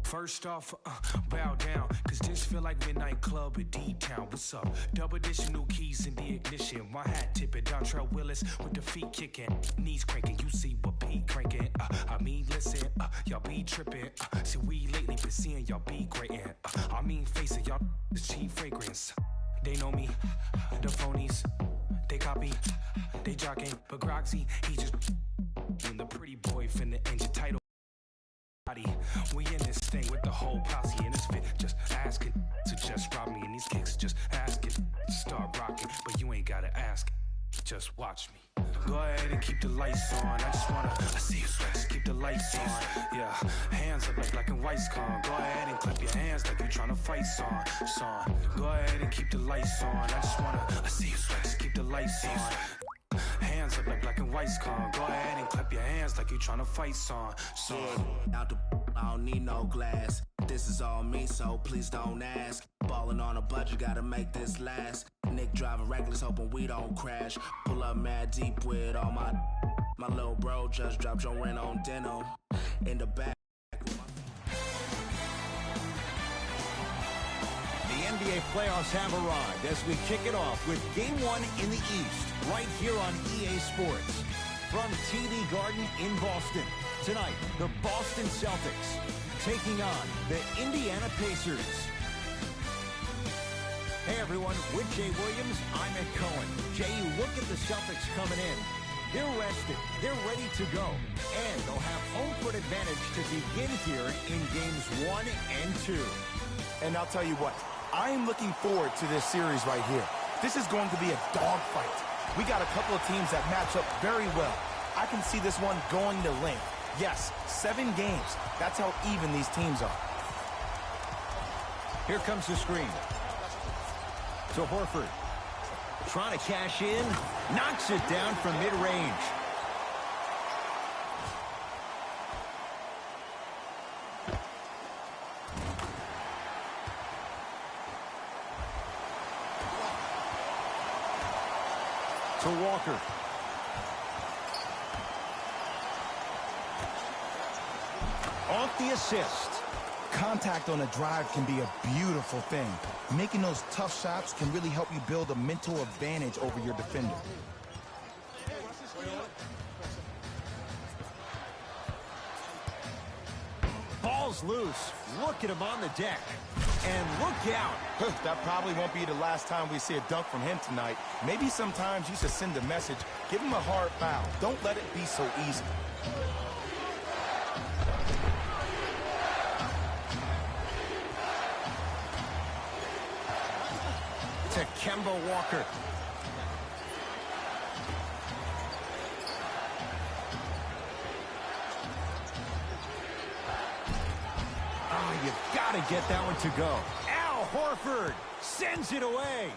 First off, bow down, cause this feel like Midnight Club at D-Town. What's up? Double edition, new keys in the ignition. My hat tipping, Dontrell Willis with the feet kicking. Knees cranking, you see what Pete cranking. I mean, listen, y'all be tripping. See, we lately been seeing y'all be grating. I mean, face it, y'all is cheap fragrance. They know me, the phonies. They copy, they jocking. But Groxy, he just and the pretty boy finna end your title. We in this thing with the whole posse in this fit, just asking to just rob me, and these kicks just asking to start rocking, but you ain't gotta ask, just watch me. Go ahead and keep the lights on. I just wanna see you sweat. Just keep the lights on. Yeah, hands up like black and white's con. Go ahead and clap your hands like you tryna fight son. Go ahead and keep the lights on. I just wanna see you sweat. Just keep the lights on. Hands up like black and white's con. Go ahead and clap your hands like you tryna fight son. Out the I don't need no glass. This is all me, so please don't ask. Ballin' on a budget, gotta make this last. Nick driving reckless, hoping we don't crash. Pull up mad deep with all my little bro just dropped your rent on denim. In the back. The NBA playoffs have arrived as we kick it off with Game 1 in the East, right here on EA Sports. From TD Garden in Boston, tonight, the Boston Celtics taking on the Indiana Pacers. Hey everyone, with Jay Williams, I'm Ed Cohen. Jay, you look at the Celtics coming in. They're rested, they're ready to go, and they'll have home court advantage to begin here in games 1 and 2. And I'll tell you what, I am looking forward to this series right here. This is going to be a dogfight. We got a couple of teams that match up very well. I can see this one going to length. Yes, 7 games. That's how even these teams are. Here comes the screen. To Horford. Trying to cash in. Knocks it down from mid-range. To Walker. Off the assist. Contact on a drive can be a beautiful thing. Making those tough shots can really help you build a mental advantage over your defender. Ball's loose. Look at him on the deck. And look out. That probably won't be the last time we see a dunk from him tonight. Maybe sometimes you should send a message. Give him a hard foul. Don't let it be so easy. To Kemba Walker. Oh, you've got to get that one to go. Al Horford sends it away.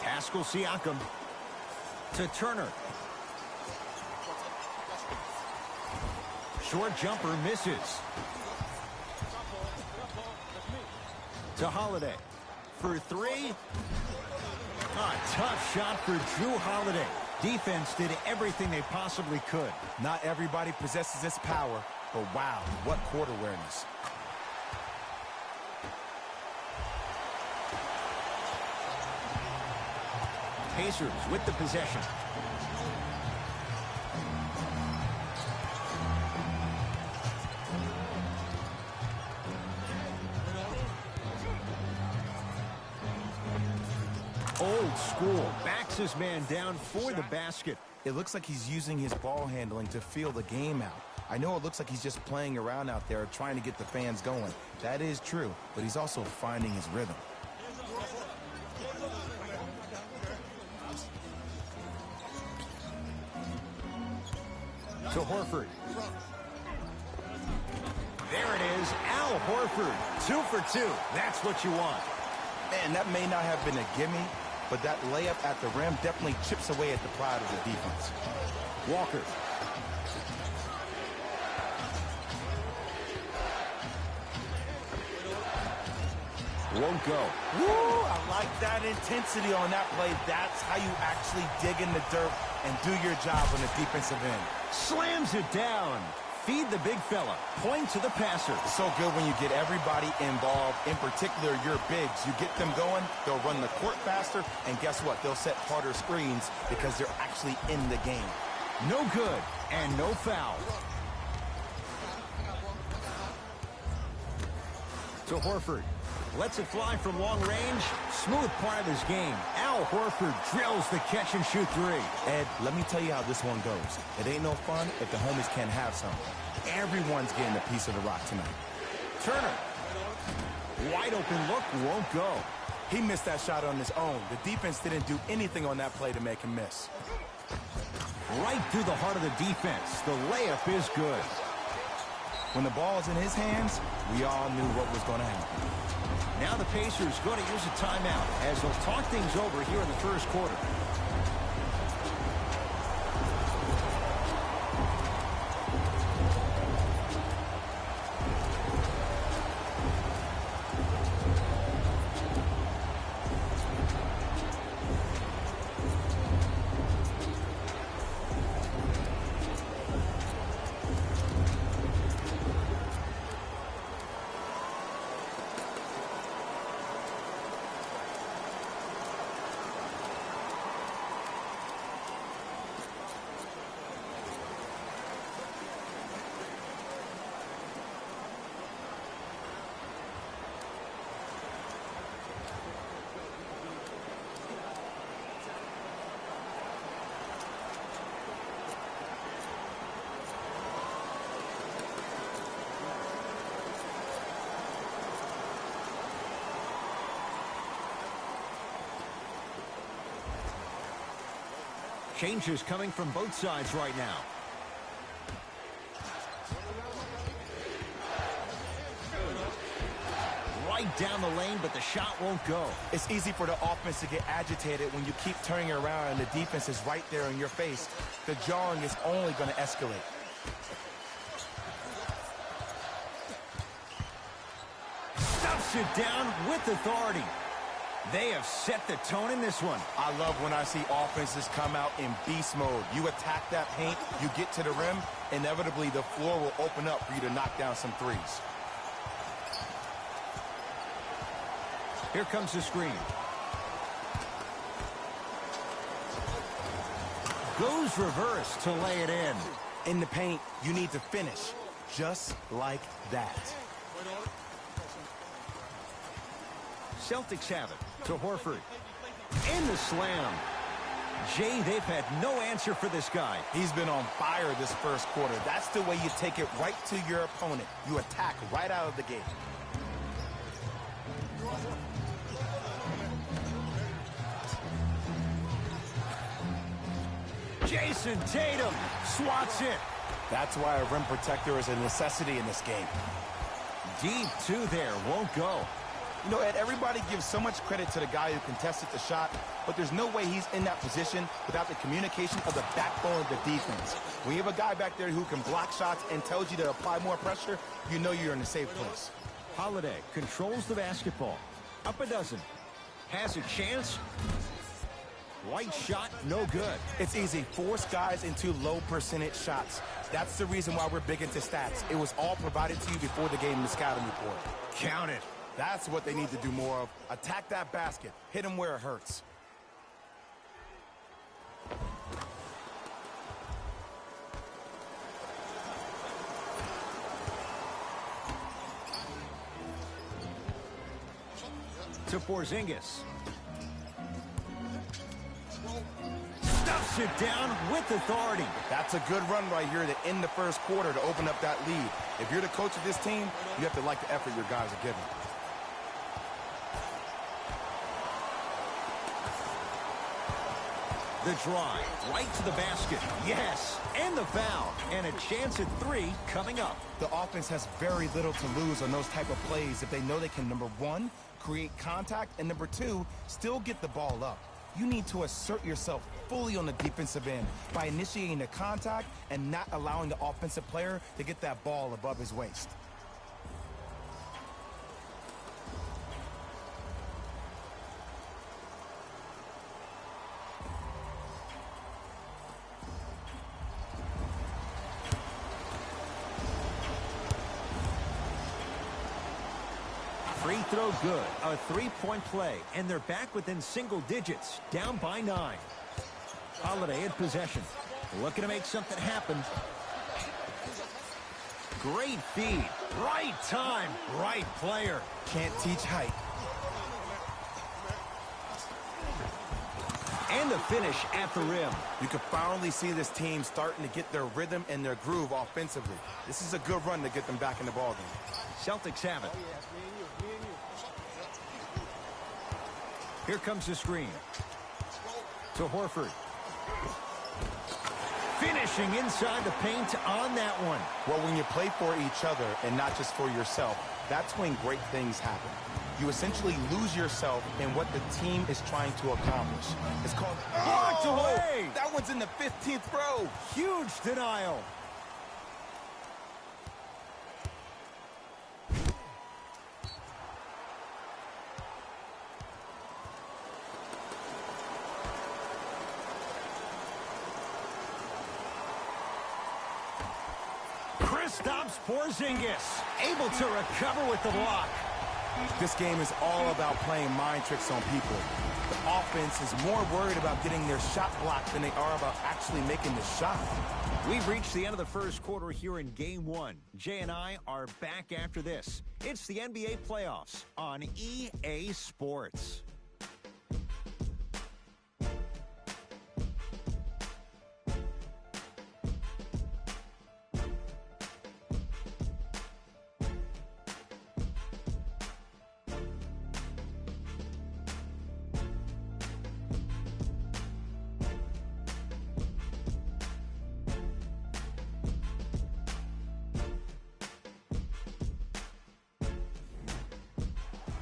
Pascal Siakam to Turner. Short jumper misses. To Holiday. For 3. A tough shot for Jrue Holiday. Defense did everything they possibly could. Not everybody possesses this power, but wow, what court awareness. Pacers with the possession. Old school. Backs his man down for the basket. It looks like he's using his ball handling to feel the game out. I know it looks like he's just playing around out there trying to get the fans going. That is true, but he's also finding his rhythm. To Horford. There it is, Al Horford. 2 for 2. That's what you want. Man, that may not have been a gimme, but that layup at the rim definitely chips away at the pride of the defense. Walker. won't go. Woo, I like that intensity on that play. That's how you actually dig in the dirt and do your job on the defensive end. Slams it down. Feed the big fella. Point to the passer. It's so good when you get everybody involved, in particular your bigs. You get them going, they'll run the court faster, and guess what? They'll set harder screens because they're actually in the game. No good, and no foul. To Horford. Lets it fly from long range. Smooth part of his game. Al Horford drills the catch-and-shoot three. Ed, let me tell you how this one goes. It ain't no fun if the homies can't have some. Everyone's getting a piece of the rock tonight. Turner. Wide open look, won't go. He missed that shot on his own. The defense didn't do anything on that play to make him miss. Right through the heart of the defense. The layup is good. When the ball is in his hands, we all knew what was going to happen. Now the Pacers going to use a timeout as they'll talk things over here in the first quarter. Changes coming from both sides right now. Right down the lane, but the shot won't go. It's easy for the offense to get agitated when you keep turning around and the defense is right there in your face. The jarring is only going to escalate. Stuffs it down with authority. They have set the tone in this one. I love when I see offenses come out in beast mode. You attack that paint, you get to the rim, inevitably the floor will open up for you to knock down some threes. Here comes the screen. Goes reverse to lay it in. In the paint, you need to finish just like that. Celtics have it to Horford. In the slam. Jay, they've had no answer for this guy. He's been on fire this first quarter. That's the way you take it right to your opponent. You attack right out of the gate. Jason Tatum swats it. That's why a rim protector is a necessity in this game. Deep two there, won't go. You know, Ed, everybody gives so much credit to the guy who contested the shot, but there's no way he's in that position without the communication of the backbone of the defense. When you have a guy back there who can block shots and tells you to apply more pressure, you know you're in a safe place. Holiday controls the basketball. Up a dozen. Has a chance. White shot, no good. It's easy. Force guys into low percentage shots. That's the reason why we're big into stats. It was all provided to you before the game in the scouting report. Count it. That's what they need to do more of. Attack that basket. Hit them where it hurts. To Porzingis. Stuffs it down with authority. That's a good run right here to end the first quarter to open up that lead. If you're the coach of this team, you have to like the effort your guys are giving. The drive, right to the basket. Yes, and the foul. And a chance at three coming up. The offense has very little to lose on those type of plays if they know they can, number one, create contact, and number two, still get the ball up. You need to assert yourself fully on the defensive end by initiating the contact and not allowing the offensive player to get that ball above his waist. throw good. A three-point play, and they're back within single digits, down by 9. Holiday in possession. Looking to make something happen. Great feed. Right time, right player. Can't teach height. And the finish at the rim. You can finally see this team starting to get their rhythm and their groove offensively. This is a good run to get them back in the ballgame. Celtics have it. Here comes the screen. To Horford. Finishing inside the paint on that one. Well, when you play for each other and not just for yourself, that's when great things happen. You essentially lose yourself in what the team is trying to accomplish. It's called blocked away. That one's in the 15th row. Huge denial. Kristaps Porzingis able to recover with the block. This game is all about playing mind tricks on people. The offense is more worried about getting their shot blocked than they are about actually making the shot. We've reached the end of the first quarter here in Game 1. Jay and I are back after this. It's the NBA playoffs on EA Sports.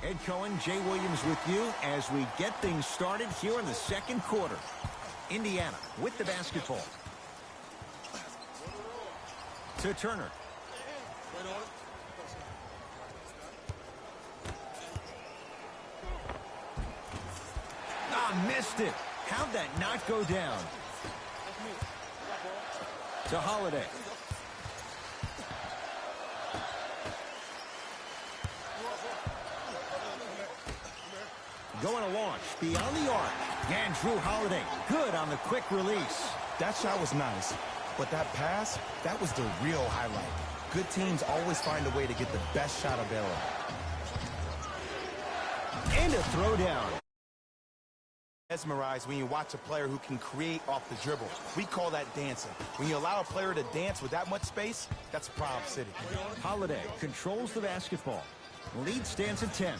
Ed Cohen, Jay Williams with you as we get things started here in the second quarter. Indiana with the basketball. To Turner. Missed it. How'd that not go down? To Holiday. Going to launch beyond the arc. And Jrue Holiday, good on the quick release. That shot was nice, but that pass, that was the real highlight. Good teams always find a way to get the best shot available. And a throwdown. Mesmerized when you watch a player who can create off the dribble. We call that dancing. When you allow a player to dance with that much space, that's Prob City. Holiday controls the basketball. Lead stands at 10.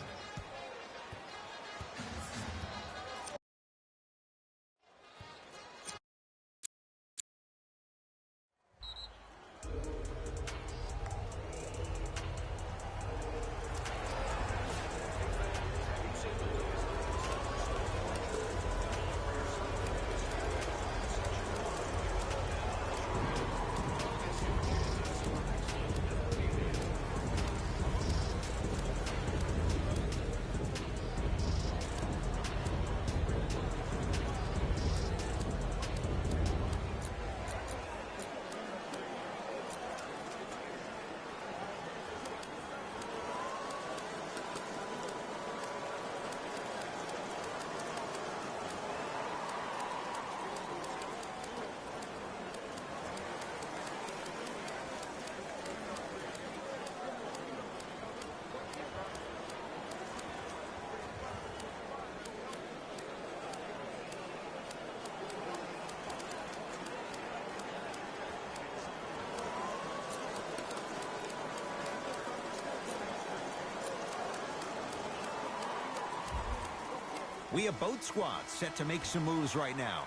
We have both squads set to make some moves right now.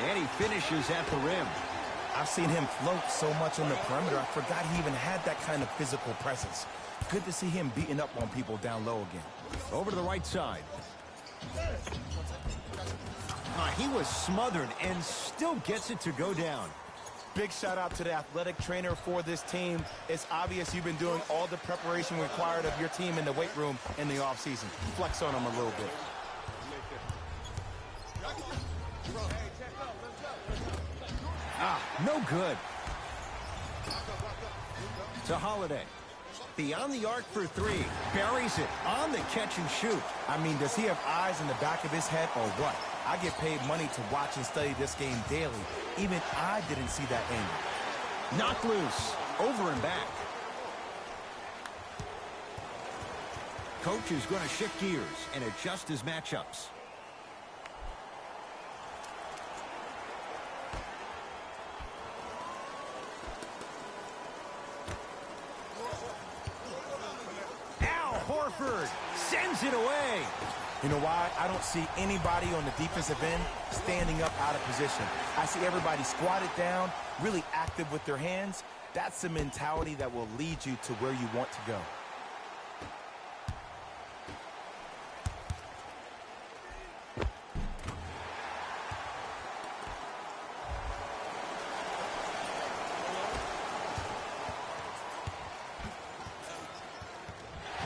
And he finishes at the rim. I've seen him float so much on the perimeter, I forgot he even had that kind of physical presence. Good to see him beating up on people down low again. Over to the right side. He was smothered and still gets it to go down. Big shout out to the athletic trainer for this team. It's obvious you've been doing all the preparation required of your team in the weight room in the offseason. Flex on them a little bit. No good. To Holiday. Beyond the arc for three. Buries it on the catch and shoot. I mean, does he have eyes in the back of his head or what? I get paid money to watch and study this game daily. Even I didn't see that angle. Knocked loose. Over and back. Coach is going to shift gears and adjust his matchups. Al Horford sends it away. You know why? I don't see anybody on the defensive end standing up out of position. I see everybody squatted down, really active with their hands. That's the mentality that will lead you to where you want to go.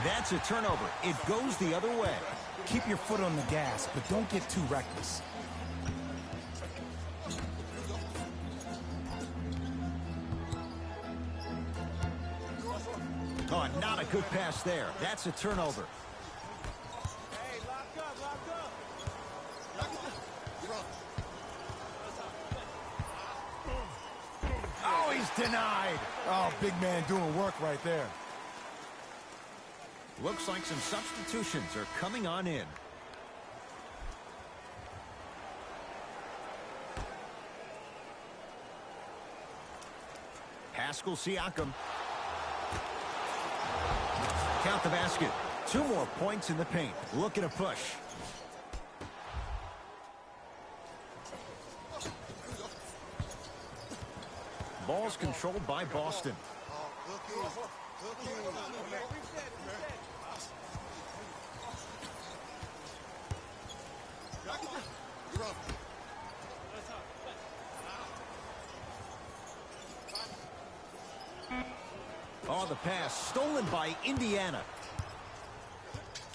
That's a turnover. It goes the other way. Keep your foot on the gas, but don't get too reckless. Oh, not a good pass there. That's a turnover. Hey, lock up. Oh, he's denied. Oh, big man doing work right there. Looks like some substitutions are coming on in. Pascal Siakam. Count the basket. 2 more points in the paint. Looking to push. Ball's controlled by Boston. Oh, the pass stolen by Indiana.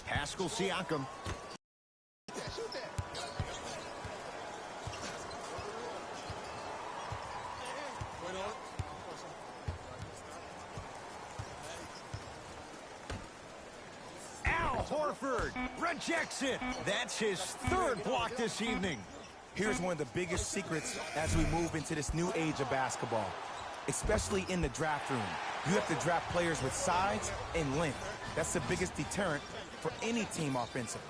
Pascal Siakam. Al Horford rejects it. That's his 3rd block this evening. Here's one of the biggest secrets as we move into this new age of basketball, especially in the draft room. You have to draft players with size and length. That's the biggest deterrent for any team offensively.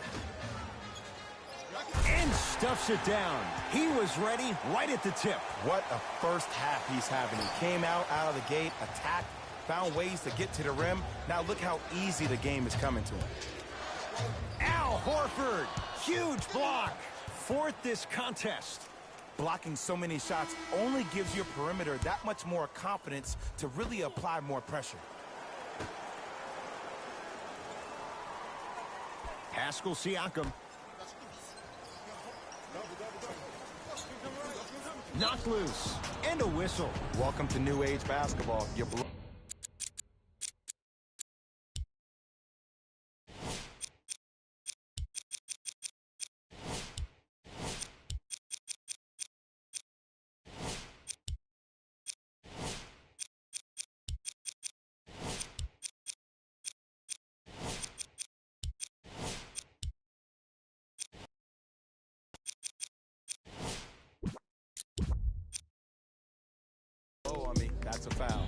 And stuffs it down. He was ready right at the tip. What a first half he's having. He came out of the gate, attacked, found ways to get to the rim. Now look how easy the game is coming to him. Al Horford, huge block. 4th this contest. Blocking so many shots only gives your perimeter that much more confidence to really apply more pressure. Pascal Siakam. Knocked loose. And a whistle. Welcome to new age basketball. That's a foul.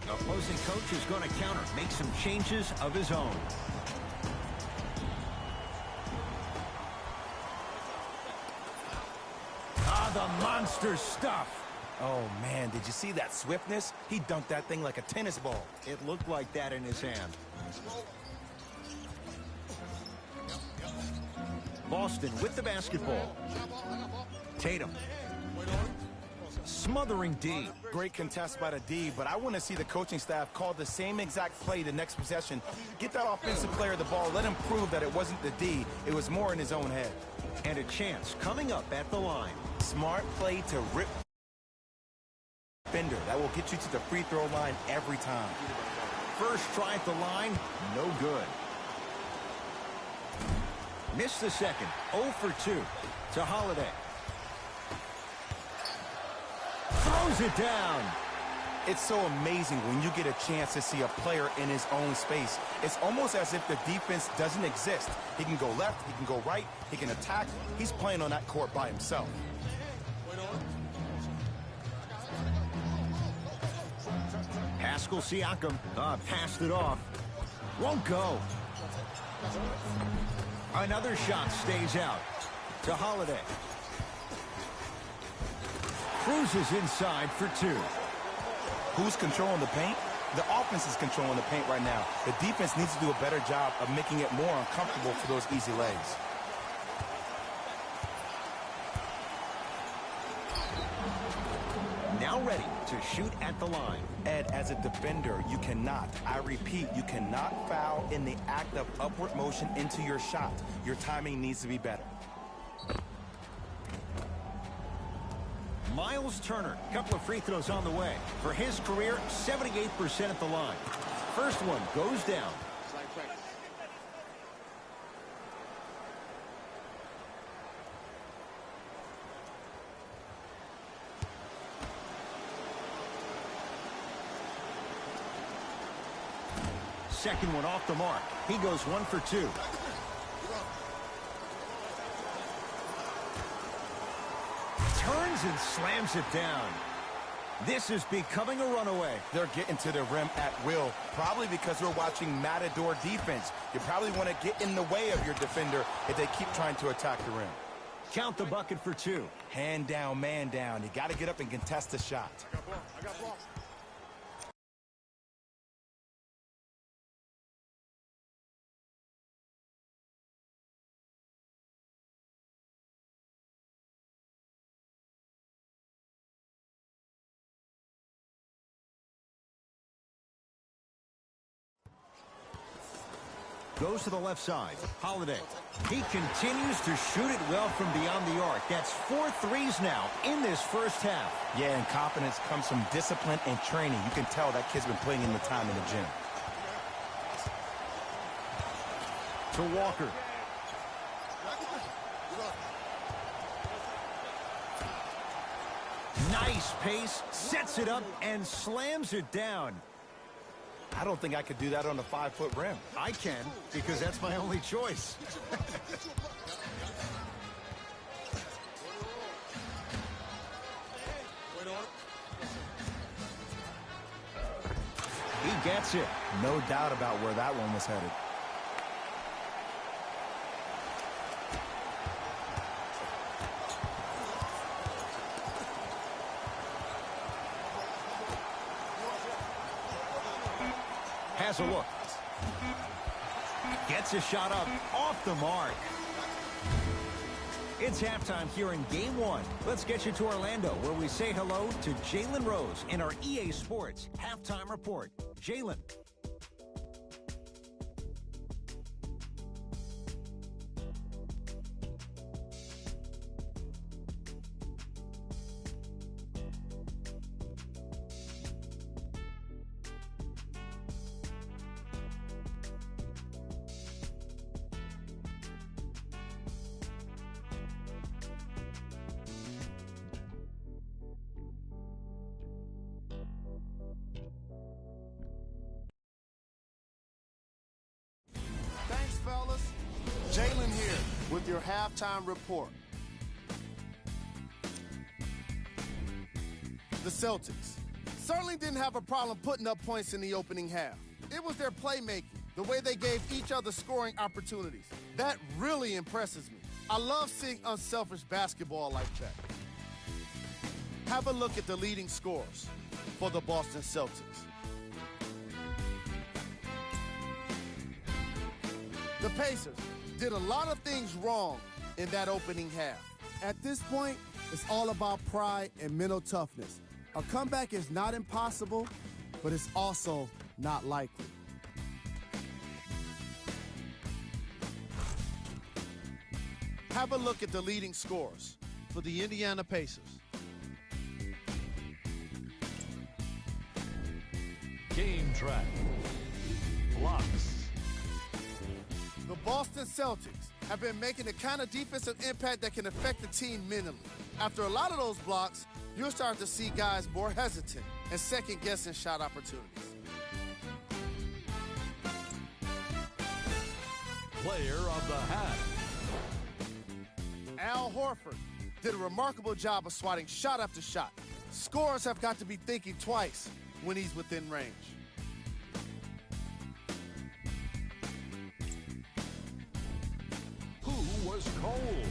Opposing coach is going to counter, make some changes of his own. Ah, the monster stuff. Oh, man, did you see that swiftness? He dunked that thing like a tennis ball. It looked like that in his hand. Boston with the basketball. Tatum. Smothering D. Great contest by the D, but I want to see the coaching staff call the same exact play the next possession. Get that offensive player the ball. Let him prove that it wasn't the D. It was more in his own head. And a chance coming up at the line. Smart play to rip defender. That will get you to the free throw line every time. First try at the line, no good. Missed the second. 0 for 2 to Holiday. Throws it down. It's so amazing when you get a chance to see a player in his own space. It's almost as if the defense doesn't exist. He can go left, he can go right, he can attack. He's playing on that court by himself. Pascal Siakam passed it off. Won't go. Another shot stays out to Holiday. Cruises inside for two. Who's controlling the paint? The offense is controlling the paint right now. The defense needs to do a better job of making it more uncomfortable for those easy legs. Now ready to shoot at the line. Ed, as a defender, you cannot, I repeat, you cannot foul in the act of upward motion into your shot. Your timing needs to be better. Miles Turner, couple of free throws on the way. For his career, 78% at the line. First one goes down. Second one off the mark. He goes 1 for 2. Turns and slams it down. This is becoming a runaway. They're getting to the rim at will, probably because we're watching Matador defense. You probably want to get in the way of your defender if they keep trying to attack the rim. Count the bucket for 2. Hand down, man down. You got to get up and contest the shot. I got ball. Goes to the left side. Holiday. He continues to shoot it well from beyond the arc. That's 4 threes now in this first half. Yeah, and confidence comes from discipline and training. You can tell that kid's been putting in the time in the gym. To Walker. Nice pace. Sets it up and slams it down. I don't think I could do that on a 5-foot rim. I can, because that's my only choice. He gets it. No doubt about where that one was headed. Has a look. Gets a shot up off the mark. It's halftime here in Game 1. Let's get you to Orlando, where we say hello to Jalen Rose in our EA Sports Halftime Report. Jalen. Thanks, fellas. Jalen here with your halftime report. The Celtics certainly didn't have a problem putting up points in the opening half. It was their playmaking, the way they gave each other scoring opportunities. That really impresses me. I love seeing unselfish basketball like that. Have a look at the leading scorers for the Boston Celtics. The Pacers did a lot of things wrong in that opening half. At this point, it's all about pride and mental toughness. A comeback is not impossible, but it's also not likely. Have a look at the leading scorers for the Indiana Pacers. Game track. Blocks. The Boston Celtics have been making the kind of defensive impact that can affect the team mentally. After a lot of those blocks, you'll start to see guys more hesitant, and second-guessing shot opportunities. Player of the half. Al Horford did a remarkable job of swatting shot after shot. Scorers have got to be thinking twice when he's within range. Who was cold?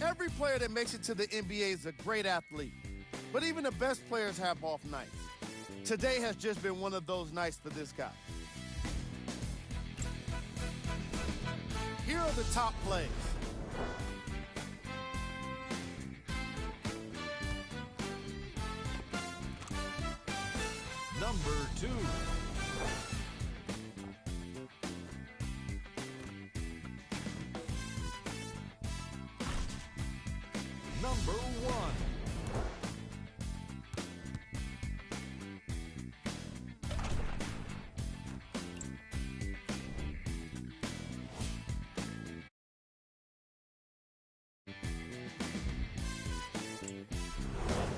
Every player that makes it to the NBA is a great athlete, but even the best players have off nights. Today has just been one of those nights for this guy. Here are the top plays. Number 2. Number 1.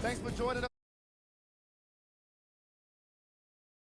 Thanks for joining us.